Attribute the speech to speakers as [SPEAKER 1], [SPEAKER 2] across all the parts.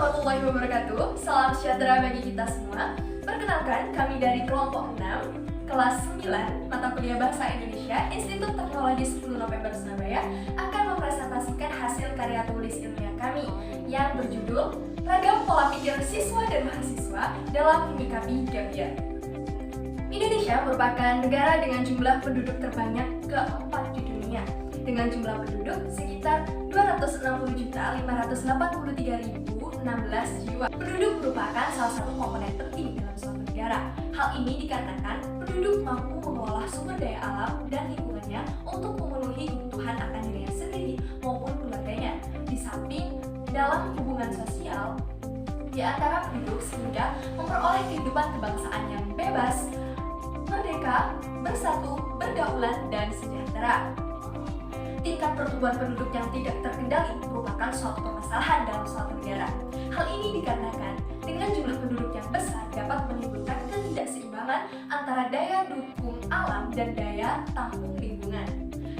[SPEAKER 1] warahmatullahi wabarakatuh. Salam sejahtera bagi kita semua. Perkenalkan, kami dari kelompok 6, kelas 9, mata kuliah Bahasa Indonesia, Institut Teknologi 10 November Surabaya akan mempresentasikan hasil karya tulis ilmiah kami yang berjudul Ragam Pola Pikir Siswa dan Mahasiswa dalam Menyikapi Gap Year. Indonesia merupakan negara dengan jumlah penduduk terbanyak keempat di dunia, dengan jumlah penduduk sekitar 260.583.016 jiwa. Penduduk merupakan salah satu komponen penting dalam suatu negara. Hal ini dikarenakan penduduk mampu mengolah sumber daya alam dan lingkungannya untuk memenuhi kebutuhan akan dirinya sendiri maupun keluarganya. Di samping dalam hubungan sosial di antara penduduk sehingga memperoleh kehidupan kebangsaan yang bebas, merdeka, bersatu, berdaulat, dan sejahtera. Tingkat pertumbuhan penduduk yang tidak terkendali merupakan suatu permasalahan dalam suatu negara. Hal ini dikarenakan dengan jumlah penduduk yang besar dapat menimbulkan ketidakseimbangan antara daya dukung alam dan daya tampung lingkungan.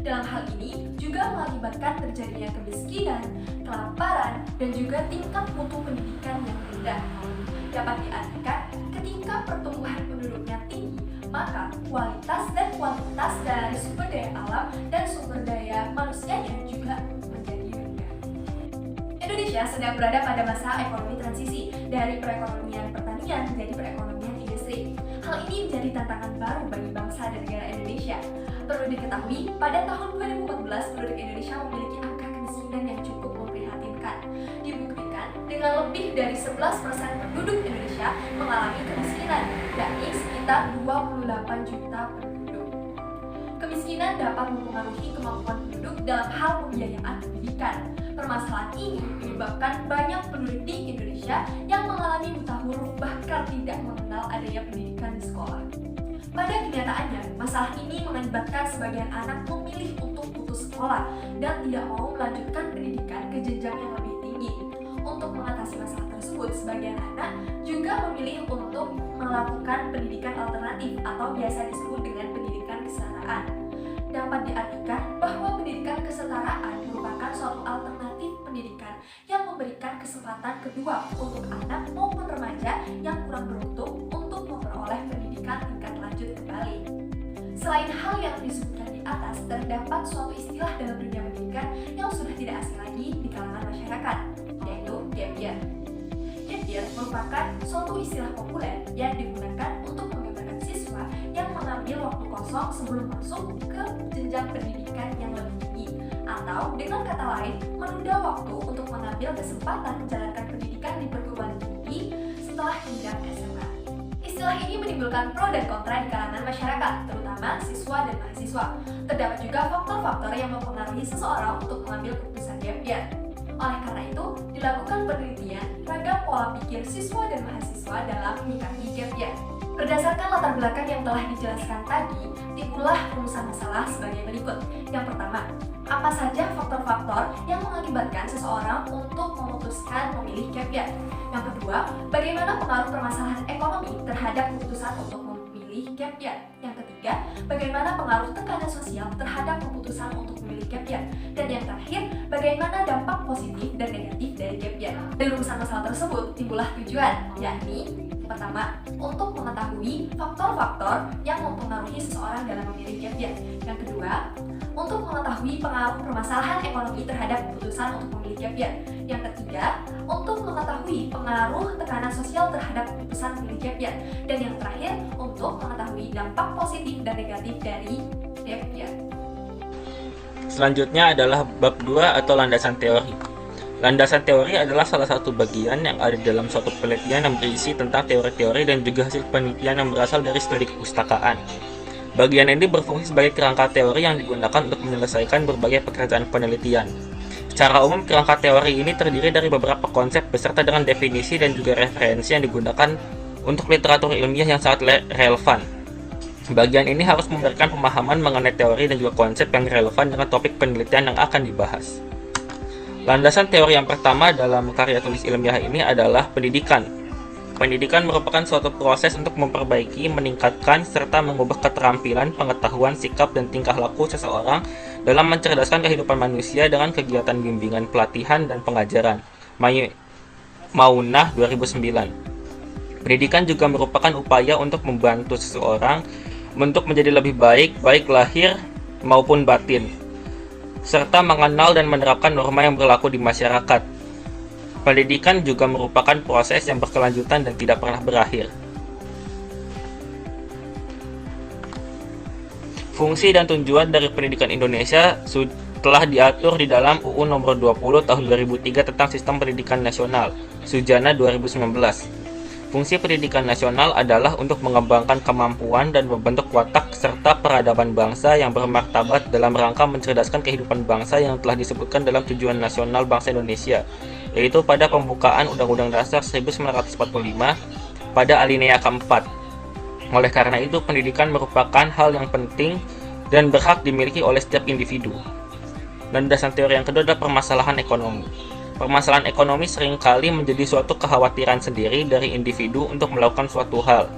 [SPEAKER 1] Dalam hal ini juga mengakibatkan terjadinya kemiskinan, kelaparan, dan juga tingkat mutu pendidikan yang rendah. Dapat diartikan ketika pertumbuhan penduduknya tinggi, maka kualitas dan kuantitas dari sumber daya alam dan sumber daya manusianya juga menjadi rendah. Indonesia sedang berada pada masa ekonomi transisi dari perekonomian pertanian menjadi perekonomian industri. Hal ini menjadi tantangan baru bagi bangsa dan negara Indonesia. Perlu diketahui, pada tahun 2014 penduduk Indonesia memiliki angka kemiskinan yang cukup memprihatinkan. Dibuktikan dengan lebih dari 11% penduduk Indonesia mengalami kemiskinan, yakni sekitar 28 juta penduduk. Kemiskinan dapat mempengaruhi kemampuan penduduk dalam hal pembiayaan pendidikan. Permasalahan ini menyebabkan banyak penduduk di Indonesia yang mengalami buta huruf bahkan tidak mengenal adanya pendidikan di sekolah. Pada kenyataannya, masalah ini mengakibatkan sebagian anak memilih untuk putus sekolah dan tidak mau melanjutkan pendidikan ke jenjang yang lebih tinggi. Untuk mengatasi masalah tersebut, sebagian anak juga memilih untuk melakukan pendidikan alternatif atau biasa disebut dengan pendidikan kesetaraan. Dapat diartikan bahwa pendidikan kesetaraan merupakan suatu alternatif pendidikan yang memberikan kesempatan kedua untuk anak maupun remaja yang kurang beruntung untuk memperoleh pendidikan tingkat lanjut kembali. Selain hal yang disebutkan di atas, terdapat suatu istilah dalam dunia pendidikan yang sudah tidak asing lagi di kalangan masyarakat, yaitu gap year. Gap year merupakan suatu istilah populer yang digunakan untuk menggambarkan siswa yang mengambil waktu kosong sebelum masuk ke jenjang pendidikan yang lebih tinggi, atau dengan kata lain, menunda waktu untuk mengambil kesempatan menjalankan pendidikan di perguruan tinggi setelah jenjang SMA. Istilah ini menimbulkan pro dan kontra di kalangan masyarakat, terutama siswa dan mahasiswa. Terdapat juga faktor-faktor yang mempengaruhi seseorang untuk mengambil keputusan gap year. Oleh karena itu, dilakukan penelitian ragam pola pikir siswa dan mahasiswa dalam menyikapi gap year. Berdasarkan latar belakang yang telah dijelaskan tadi, timbullah rumusan masalah sebagai berikut. Yang pertama, apa saja faktor-faktor yang mengakibatkan seseorang untuk memutuskan memilih gap year? Yang kedua, bagaimana pengaruh permasalahan ekonomi terhadap keputusan untuk memilih gap year? Yang ketiga, bagaimana pengaruh tekanan sosial terhadap keputusan untuk memilih gap year? Dan yang terakhir, bagaimana dampak positif dan negatif dari gap year? Dari rumusan masalah tersebut timbullah tujuan, yakni pertama, untuk mengetahui faktor-faktor yang mempengaruhi seseorang dalam memilih gap year. Yang kedua, untuk mengetahui pengaruh permasalahan ekonomi terhadap keputusan untuk memilih gap year. Yang ketiga, untuk mengetahui pengaruh tekanan sosial terhadap keputusan memilih gap year. Dan yang terakhir, untuk mengetahui dampak positif dan negatif dari gap year.
[SPEAKER 2] Selanjutnya adalah bab 2 atau landasan teori. Landasan teori adalah salah satu bagian yang ada dalam suatu penelitian yang berisi tentang teori-teori dan juga hasil penelitian yang berasal dari studi kepustakaan. Bagian ini berfungsi sebagai kerangka teori yang digunakan untuk menyelesaikan berbagai pekerjaan penelitian. Secara umum, kerangka teori ini terdiri dari beberapa konsep beserta dengan definisi dan juga referensi yang digunakan untuk literatur ilmiah yang sangat relevan. Bagian ini harus memberikan pemahaman mengenai teori dan juga konsep yang relevan dengan topik penelitian yang akan dibahas. Landasan teori yang pertama dalam karya tulis ilmiah ini adalah pendidikan. Pendidikan merupakan suatu proses untuk memperbaiki, meningkatkan, serta mengubah keterampilan, pengetahuan, sikap, dan tingkah laku seseorang dalam mencerdaskan kehidupan manusia dengan kegiatan bimbingan, pelatihan, dan pengajaran. Maunah 2009. Pendidikan juga merupakan upaya untuk membantu seseorang untuk menjadi lebih baik, baik lahir maupun batin, serta mengenal dan menerapkan norma yang berlaku di masyarakat. Pendidikan juga merupakan proses yang berkelanjutan dan tidak pernah berakhir. Fungsi dan tujuan dari pendidikan Indonesia telah diatur di dalam UU Nomor 20 Tahun 2003 tentang Sistem Pendidikan Nasional, Sujana 2019. Fungsi pendidikan nasional adalah untuk mengembangkan kemampuan dan membentuk watak serta peradaban bangsa yang bermartabat dalam rangka mencerdaskan kehidupan bangsa yang telah disebutkan dalam Tujuan Nasional Bangsa Indonesia, yaitu pada pembukaan Undang-Undang Dasar 1945 pada alinea keempat. Oleh karena itu, pendidikan merupakan hal yang penting dan berhak dimiliki oleh setiap individu. Landasan teori yang kedua adalah permasalahan ekonomi. Permasalahan ekonomi seringkali menjadi suatu kekhawatiran sendiri dari individu untuk melakukan suatu hal.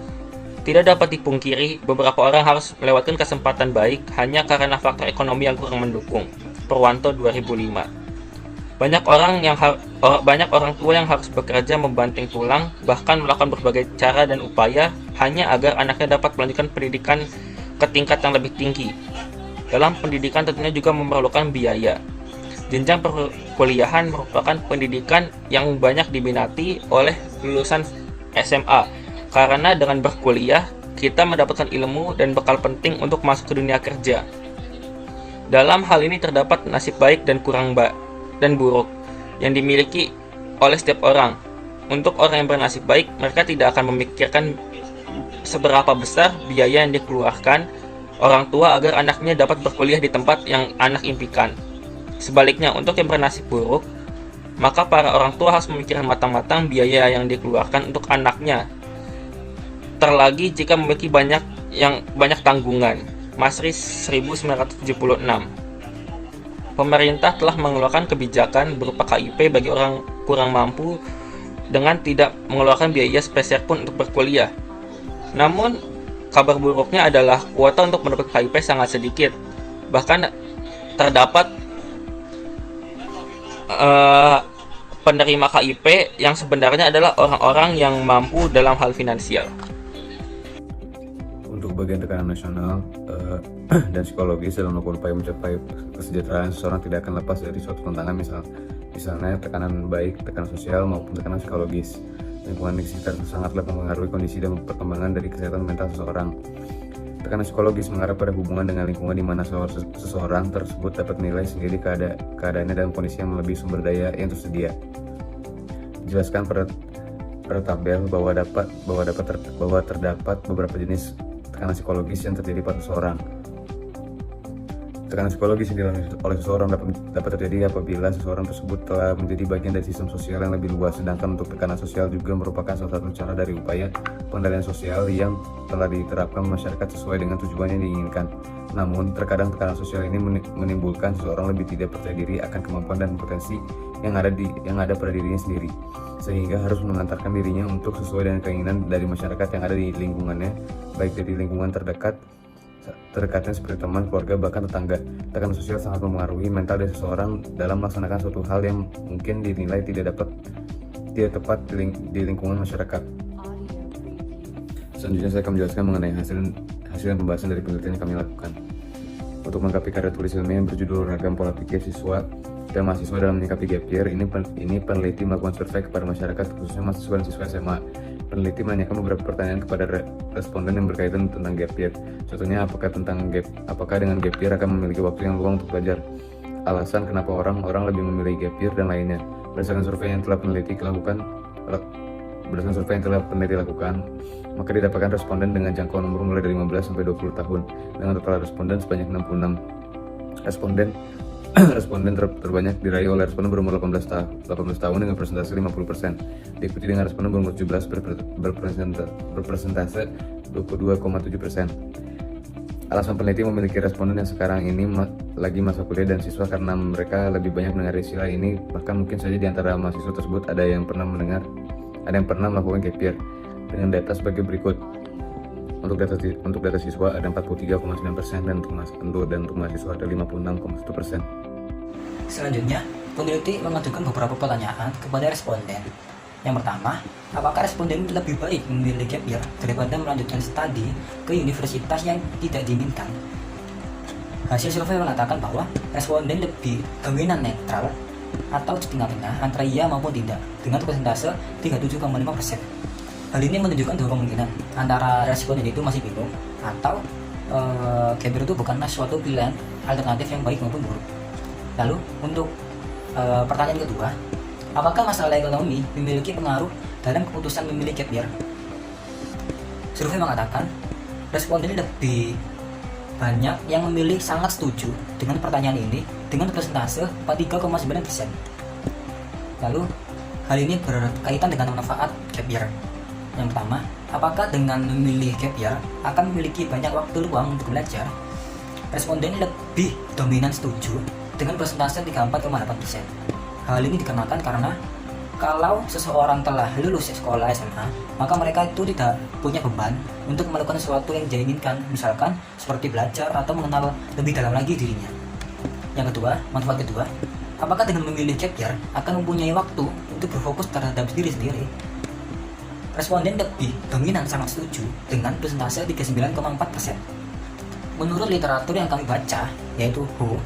[SPEAKER 2] Tidak dapat dipungkiri, beberapa orang harus melewatkan kesempatan baik hanya karena faktor ekonomi yang kurang mendukung. Purwanto 2005. Banyak orang tua yang harus bekerja membanting tulang, bahkan melakukan berbagai cara dan upaya hanya agar anaknya dapat melanjutkan pendidikan ke tingkat yang lebih tinggi. Dalam pendidikan tentunya juga memerlukan biaya. Jenjang perkuliahan merupakan pendidikan yang banyak diminati oleh lulusan SMA, karena dengan berkuliah, kita mendapatkan ilmu dan bekal penting untuk masuk ke dunia kerja. Dalam hal ini terdapat nasib baik dan buruk yang dimiliki oleh setiap orang. Untuk orang yang bernasib baik, mereka tidak akan memikirkan seberapa besar biaya yang dikeluarkan orang tua agar anaknya dapat berkuliah di tempat yang anak impikan. Sebaliknya, untuk yang bernasib buruk, maka para orang tua harus memikirkan matang-matang biaya yang dikeluarkan untuk anaknya. Terlagi jika memiliki banyak tanggungan. Masri 1976. Pemerintah telah mengeluarkan kebijakan berupa KIP bagi orang kurang mampu dengan tidak mengeluarkan biaya sepeser pun untuk berkuliah. Namun, kabar buruknya adalah kuota untuk mendapat KIP sangat sedikit. Bahkan terdapat penerima KIP yang sebenarnya adalah orang-orang yang mampu dalam hal finansial.
[SPEAKER 3] Untuk bagian tekanan nasional dan psikologis dalam melakukan upaya mencapai kesejahteraan seseorang tidak akan lepas dari suatu tantangan, misalnya tekanan baik, tekanan sosial maupun tekanan psikologis. Lingkungan di sekitar sangatlah mempengaruhi kondisi dan perkembangan dari kesehatan mental seseorang. Tekanan psikologis mengarah pada hubungan dengan lingkungan di mana seseorang tersebut dapat menilai sendiri keadaannya dalam kondisi yang melebihi sumber daya yang tersedia. Dijelaskan pada tabel bahwa terdapat beberapa jenis tekanan psikologis yang terjadi pada seseorang. Tekanan psikologis yang dialami oleh seseorang dapat terjadi apabila seseorang tersebut telah menjadi bagian dari sistem sosial yang lebih luas. Sedangkan untuk tekanan sosial juga merupakan salah satu cara dari upaya pengendalian sosial yang telah diterapkan masyarakat sesuai dengan tujuan yang diinginkan. Namun, terkadang tekanan sosial ini menimbulkan seseorang lebih tidak percaya diri akan kemampuan dan potensi yang ada pada dirinya sendiri, sehingga harus mengantarkan dirinya untuk sesuai dengan keinginan dari masyarakat yang ada di lingkungannya, baik dari lingkungan terdekatnya seperti teman, keluarga, bahkan tetangga. Tekanan sosial sangat mempengaruhi mental dari seseorang dalam melaksanakan suatu hal yang mungkin dinilai tidak tepat di lingkungan masyarakat. Selanjutnya saya akan menjelaskan mengenai hasil pembahasan dari penelitian yang kami lakukan. Untuk melengkapi karya tulis ilmiah yang berjudul Ragam Pola Pikir Siswa dan Mahasiswa dalam Menyikapi Gap Year, ini peneliti melakukan survei kepada masyarakat, khususnya mahasiswa dan siswa SMA. Peneliti menanyakan beberapa pertanyaan kepada responden yang berkaitan tentang gap year. Contohnya, apakah dengan gap year akan memiliki waktu yang luang untuk belajar? Alasan kenapa orang-orang lebih memilih gap year dan lainnya. Berdasarkan survei yang telah peneliti lakukan, maka didapatkan responden dengan jangkauan umur mulai dari 15 sampai 20 tahun dengan total responden sebanyak 66. Responden terbanyak diraih oleh responden berumur 18 tahun dengan persentase 50%, diikuti dengan responden berumur 17 berpresentase 22,7%. Alasan peneliti memiliki responden yang sekarang ini lagi masa kuliah dan siswa karena mereka lebih banyak mendengar istilah ini. Bahkan mungkin saja di antara mahasiswa tersebut ada yang pernah melakukan gap year. Dengan data sebagai berikut. Untuk data siswa ada 43,9% dan untuk mahasiswa ada 56,1%.
[SPEAKER 4] Selanjutnya, peneliti mengajukan beberapa pertanyaan kepada responden. Yang pertama, apakah responden lebih baik memilih gap year daripada melanjutkan studi ke universitas yang tidak diinginkan? Hasil survei mengatakan bahwa responden lebih dominan netral atau di tengah-tengah antara iya maupun tidak dengan persentase 37,5%. Hal ini menunjukkan dua kemungkinan, antara responden itu masih bingung atau gap year itu bukanlah suatu pilihan alternatif yang baik maupun buruk. Lalu untuk pertanyaan kedua, apakah masalah ekonomi memiliki pengaruh dalam keputusan memilih gap year? Survei mengatakan responden lebih banyak yang memilih sangat setuju dengan pertanyaan ini dengan persentase 43,9%. Lalu hal ini berkaitan dengan manfaat gap year. Yang pertama, apakah dengan memilih gap year akan memiliki banyak waktu luang untuk belajar? Responden lebih dominan setuju dengan persentase 34,8%. Hal ini dikarenakan karena kalau seseorang telah lulus sekolah SMA, maka mereka itu tidak punya beban untuk melakukan sesuatu yang dia inginkan, misalkan seperti belajar atau mengenal lebih dalam lagi dirinya. Yang kedua, manfaat kedua, apakah dengan memilih gap year akan mempunyai waktu untuk berfokus terhadap diri sendiri? Responden lebih dominan sangat setuju dengan persentase 39,4%. Menurut literatur yang kami baca, yaitu WHO,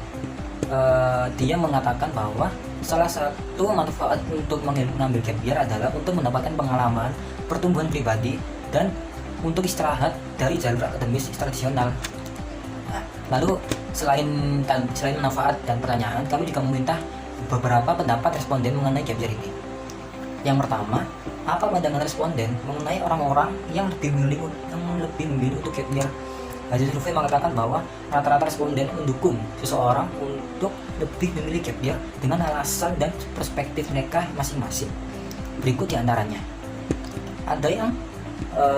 [SPEAKER 4] dia mengatakan bahwa salah satu manfaat untuk mengambil gap year adalah untuk mendapatkan pengalaman, pertumbuhan pribadi, dan untuk istirahat dari jalur akademis tradisional. Nah, lalu selain manfaat dan pertanyaan, kami juga meminta beberapa pendapat responden mengenai gap year ini. Yang pertama, apa pandangan responden mengenai orang-orang yang lebih memilih untuk gap year? Hasil survei mengatakan bahwa rata-rata responden mendukung seseorang untuk lebih memilih gap year dengan alasan dan perspektif mereka masing-masing. Berikut diantaranya. Ada yang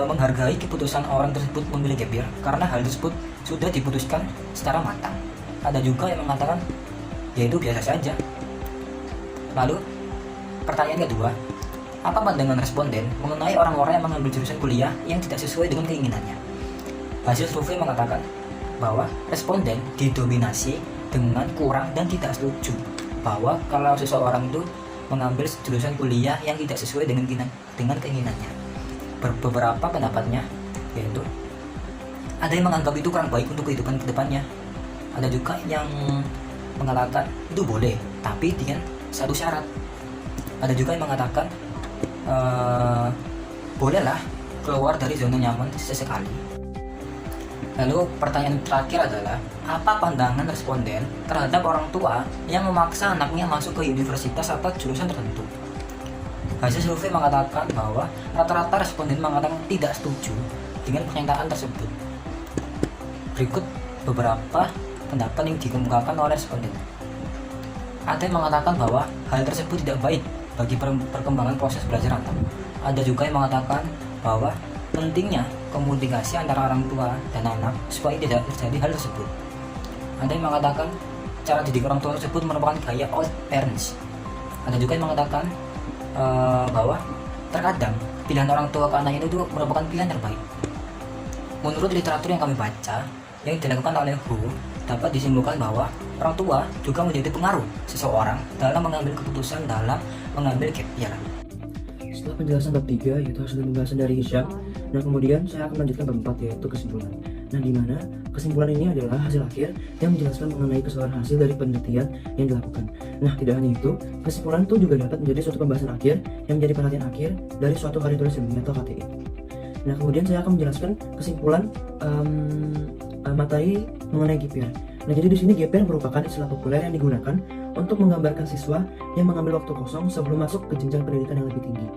[SPEAKER 4] menghargai keputusan orang tersebut memilih gap year karena hal tersebut sudah diputuskan secara matang. Ada juga yang mengatakan yaitu biasa saja. Lalu pertanyaan kedua, apa pandangan responden mengenai orang-orang yang mengambil jurusan kuliah yang tidak sesuai dengan keinginannya? Hasil survei mengatakan bahwa responden didominasi dengan kurang dan tidak setuju bahwa kalau seseorang itu mengambil jurusan kuliah yang tidak sesuai dengan keinginannya. Beberapa pendapatnya yaitu ada yang menganggap itu kurang baik untuk kehidupan kedepannya. Ada juga yang mengatakan itu boleh, tapi dengan satu syarat. Ada juga yang mengatakan bolehlah keluar dari zona nyaman sesekali. Lalu pertanyaan terakhir adalah, apa pandangan responden terhadap orang tua yang memaksa anaknya masuk ke universitas atau jurusan tertentu? Hasil survei mengatakan bahwa rata-rata responden mengatakan tidak setuju dengan pernyataan tersebut. Berikut beberapa pendapat yang dikemukakan oleh responden. Ada yang mengatakan bahwa hal tersebut tidak baik bagi perkembangan proses belajar anak. Ada juga yang mengatakan bahwa pentingnya komunikasi antara orang tua dan anak supaya tidak terjadi hal tersebut. Ada yang mengatakan cara didik orang tua tersebut merupakan gaya old parents. Ada juga yang mengatakan bahwa terkadang pilihan orang tua ke anak itu merupakan pilihan terbaik. Menurut literatur yang kami baca yang dilakukan oleh WHO, dapat disimpulkan bahwa orang tua juga menjadi pengaruh seseorang dalam mengambil keputusan dalam mengambil gap year.
[SPEAKER 5] Setelah penjelasan bab 3 yaitu hasil pembahasan dari Hisham, nah kemudian saya akan melanjutkan bab 4 yaitu kesimpulan. Nah di mana kesimpulan ini adalah hasil akhir yang menjelaskan mengenai keseluruhan hasil dari penelitian yang dilakukan. Nah tidak hanya itu, kesimpulan itu juga dapat menjadi suatu pembahasan akhir yang menjadi perhatian akhir dari suatu hari tulis ilmiah atau KTI. Nah kemudian saya akan menjelaskan kesimpulan materi mengenai gap year. Nah jadi di sini gap year merupakan istilah populer yang digunakan untuk menggambarkan siswa yang mengambil waktu kosong sebelum masuk ke jenjang pendidikan yang lebih tinggi.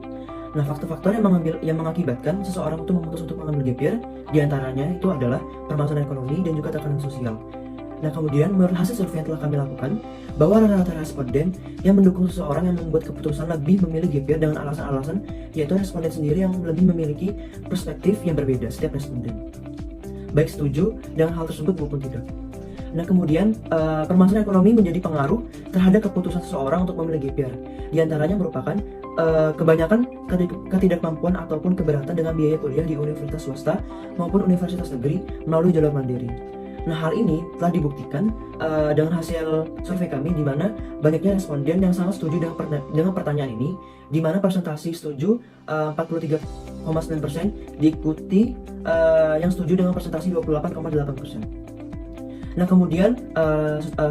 [SPEAKER 5] Nah, faktor-faktor yang mengakibatkan seseorang itu memutus untuk mengambil gap year diantaranya itu adalah permasalahan ekonomi dan juga tekanan sosial. Nah, kemudian menurut hasil survei yang telah kami lakukan, bahwa rata-rata responden yang mendukung seseorang yang membuat keputusan lebih memilih gap year dengan alasan-alasan, yaitu responden sendiri yang lebih memiliki perspektif yang berbeda setiap responden, baik setuju dengan hal tersebut maupun tidak. Nah kemudian permasalahan ekonomi menjadi pengaruh terhadap keputusan seseorang untuk memilih gap year. Di antaranya merupakan kebanyakan ketidakmampuan ataupun keberatan dengan biaya kuliah di universitas swasta maupun universitas negeri melalui jalur mandiri. Nah, hal ini telah dibuktikan dengan hasil survei kami di mana banyaknya responden yang sangat setuju dengan pertanyaan ini, di mana persentase setuju 43,9% diikuti yang setuju dengan persentase 28,8%. Nah, kemudian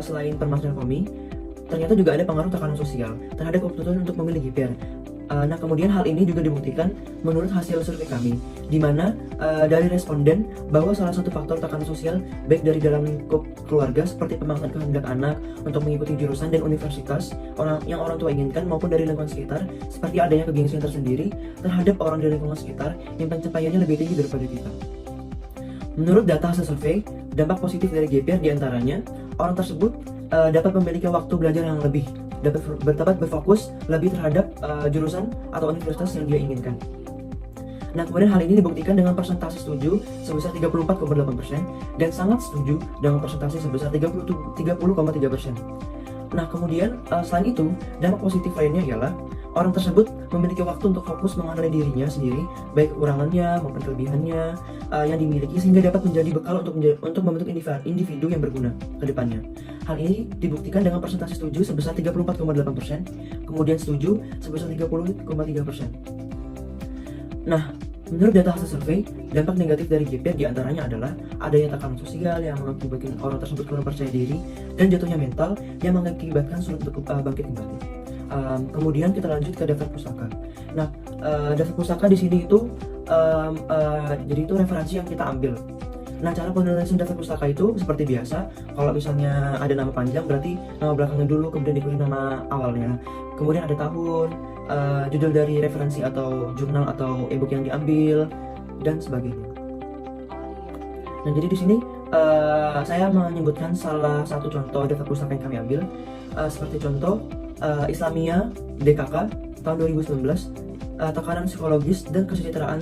[SPEAKER 5] selain permasalahan kami, ternyata juga ada pengaruh tekanan sosial terhadap keputusan untuk memilih GPR. Nah, kemudian hal ini juga dibuktikan menurut hasil survei kami, di mana dari responden bahwa salah satu faktor tekanan sosial baik dari dalam lingkup keluarga seperti pemangkat kehendak anak untuk mengikuti jurusan dan universitas yang orang tua inginkan, maupun dari lingkungan sekitar seperti adanya kegengsian tersendiri terhadap orang dari lingkungan sekitar yang pencapaiannya lebih tinggi daripada kita. Menurut data hasil survei, dampak positif dari GPR diantaranya orang tersebut dapat memiliki waktu belajar yang lebih, dapat berfokus lebih terhadap jurusan atau universitas yang dia inginkan. Nah, kemudian hal ini dibuktikan dengan persentase setuju sebesar 34,8% dan sangat setuju dengan persentase sebesar 30,3%. Nah, kemudian selain itu, dampak positif lainnya ialah orang tersebut memiliki waktu untuk fokus mengenali dirinya sendiri, baik kekurangannya maupun kelebihannya yang dimiliki, sehingga dapat menjadi bekal untuk membentuk individu yang berguna ke depannya. Hal ini dibuktikan dengan persentase setuju sebesar 34,8%, kemudian setuju sebesar 30,3%. Nah, menurut data hasil survei, dampak negatif dari GPR diantaranya adalah adanya tekanan sosial yang mengakibatkan orang tersebut kurang percaya diri dan jatuhnya mental yang mengakibatkan sulit untuk bangkit kembali. Kemudian kita lanjut ke daftar pustaka. Nah, daftar pustaka di sini itu jadi itu referensi yang kita ambil. Nah, cara penulisan daftar pustaka itu seperti biasa. Kalau misalnya ada nama panjang, berarti nama belakangnya dulu, kemudian diikuti nama awalnya. Kemudian ada tahun, judul dari referensi atau jurnal atau e-book yang diambil, dan sebagainya. Nah, jadi di sini saya menyebutkan salah satu contoh daftar pustaka yang kami ambil, seperti contoh Islamia DKK tahun 2019, tekanan psikologis dan kesejahteraan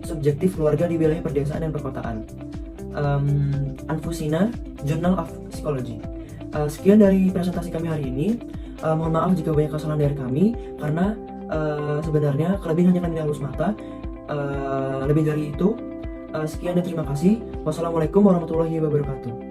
[SPEAKER 5] subjektif keluarga di wilayah perdesaan dan perkotaan. Anfusina, Journal of Psychology. Sekian dari presentasi kami hari ini. Mohon maaf jika banyak kesalahan dari kami, karena sebenarnya kelebihan hanya kami halus mata. Lebih dari itu, sekian dan terima kasih. Wassalamualaikum warahmatullahi wabarakatuh.